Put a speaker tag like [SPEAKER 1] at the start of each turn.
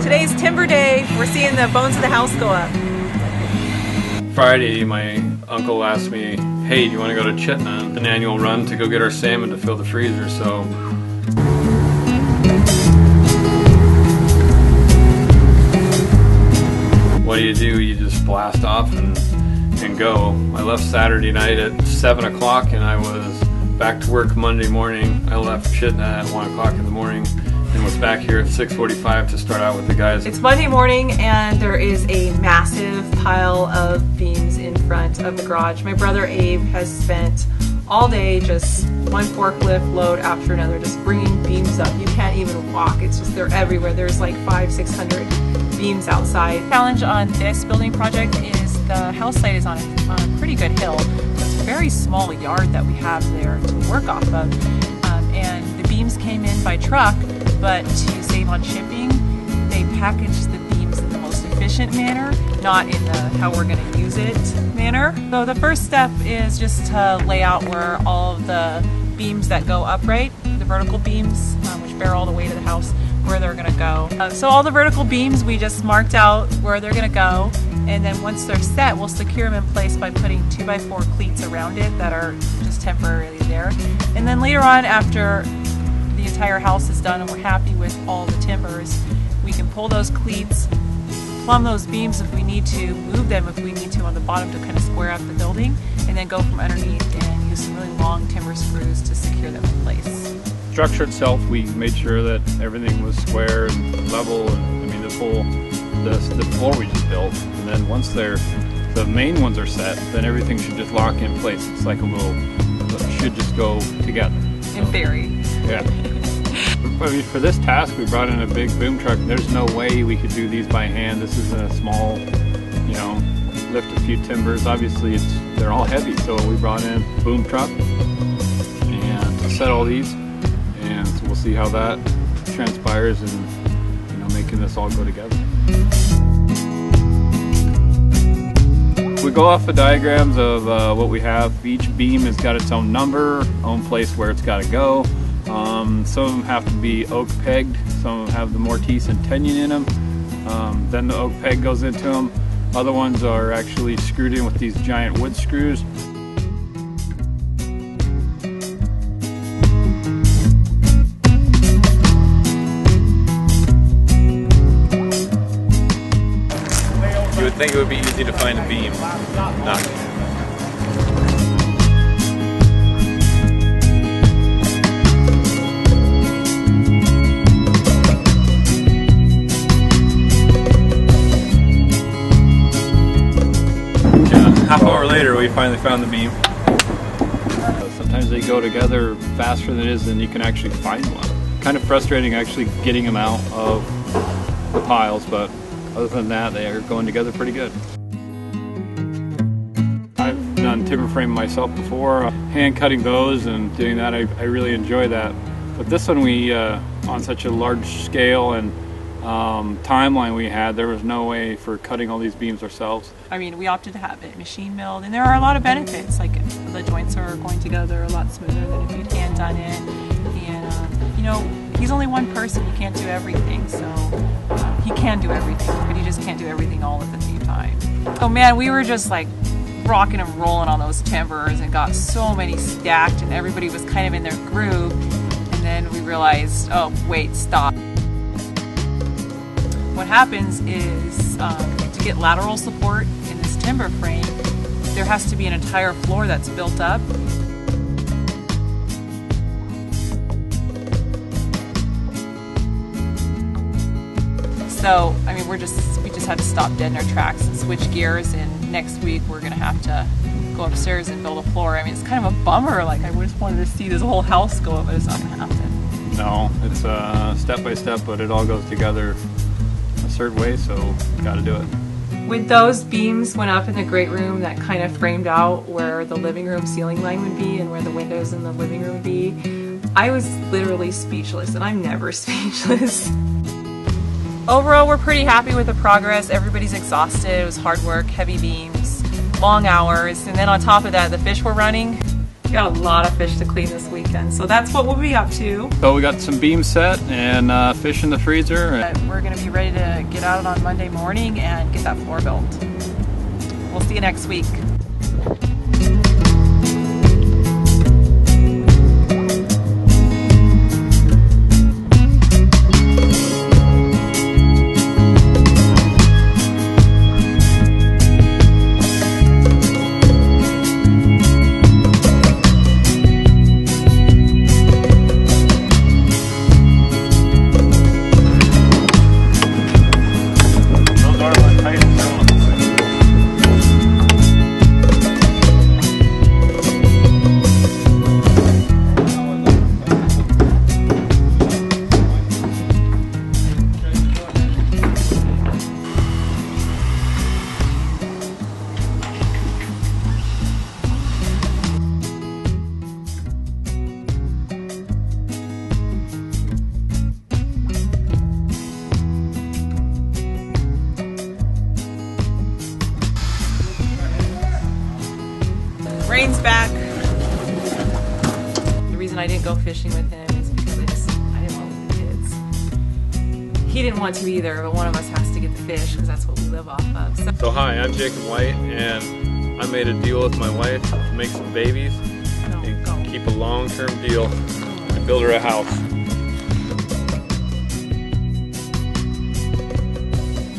[SPEAKER 1] Today's timber day. We're seeing the bones of the house go up.
[SPEAKER 2] Friday, my uncle asked me, hey, do you want to go to Chittenden, an annual run to go get our salmon to fill the freezer, so. What do? You just blast off and go. I left Saturday night at 7 o'clock and I was back to work Monday morning. I left Chittenden at 1 o'clock in the morning and was back here at 6:45 to start out with the guys.
[SPEAKER 1] It's Monday morning and there is a massive pile of beams in front of the garage. My brother Abe has spent all day just one forklift load after another, just bringing beams up. You can't even walk. It's just, they're everywhere. There's like 500-600 beams outside. The challenge on this building project is the house site is on a pretty good hill. It's a very small yard that we have there to work off of. And the beams came in by truck, but to save on shipping, they packaged the beams in the most efficient manner, not in the how we're going to use it manner. So the first step is just to lay out where all of the beams that go upright, the vertical beams, which bear all the weight of the house, where they're going to go. So all the vertical beams, we just marked out where they're going to go, and then once they're set, we'll secure them in place by putting 2x4 cleats around it that are just temporarily there. And then later on, after the entire house is done and we're happy with all the timbers, we can pull those cleats, plumb those beams if we need to, move them if we need to on the bottom to kind of square up the building, and then go from underneath and use some really long timber screws to secure them in place.
[SPEAKER 2] Structure itself, we made sure that everything was square and level, and I mean the floor we just built, and then once the main ones are set, then everything should just lock in place. It's like it should just go together.
[SPEAKER 1] In theory.
[SPEAKER 2] Yeah. I mean, for this task, we brought in a big boom truck. There's no way we could do these by hand. This isn't a small, lift a few timbers. Obviously, they're all heavy, so we brought in a boom truck and to set all these, and so we'll see how that transpires and making this all go together. We go off the diagrams of what we have. Each beam has got its own number, own place where it's got to go. Some of them have to be oak pegged, some of them have the mortise and tenon in them. Then the oak peg goes into them. Other ones are actually screwed in with these giant wood screws.
[SPEAKER 3] You would think it would be easy to find a beam. Not. Half hour later, we finally found the beam.
[SPEAKER 2] Sometimes they go together faster than it is than you can actually find one. Kind of frustrating actually getting them out of the piles, but other than that, they are going together pretty good. I've done timber frame myself before, hand cutting those and doing that, I really enjoy that. But this one we, on such a large scale and timeline we had, there was no way for cutting all these beams ourselves.
[SPEAKER 1] I mean, we opted to have it machine milled, and there are a lot of benefits, like the joints are going together a lot smoother than if you'd hand done it. And he's only one person, he can't do everything, so he can do everything, but he just can't do everything all at the same time. Oh man, we were just like rocking and rolling on those timbers and got so many stacked, and everybody was kind of in their groove, and then we realized, oh wait, stop. What happens is, to get lateral support in this timber frame, there has to be an entire floor that's built up. So, I mean, we just had to stop dead in our tracks and switch gears, and next week we're gonna have to go upstairs and build a floor. I mean, it's kind of a bummer, like I just wanted to see this whole house go up, but it's not gonna happen.
[SPEAKER 2] No, it's step by step, but it all goes together a certain way, so you gotta do it.
[SPEAKER 1] When those beams went up in the great room that kind of framed out where the living room ceiling line would be and where the windows in the living room would be, I was literally speechless, and I'm never speechless. Overall, we're pretty happy with the progress. Everybody's exhausted. It was hard work, heavy beams, long hours, and then on top of that, the fish were running. got a lot of fish to clean this weekend, so that's what we'll be up to.
[SPEAKER 2] So we got some beams set and fish in the freezer.
[SPEAKER 1] We're going to be ready to get out on Monday morning and get that floor built. We'll see you next week. Rain's back. The reason I didn't go fishing with him is because I didn't want to leave the kids. He didn't want to either, but one of us has to get the fish because that's what we live off of.
[SPEAKER 3] So hi, I'm Jacob White, and I made a deal with my wife to make some babies and keep a long-term deal and build her a house.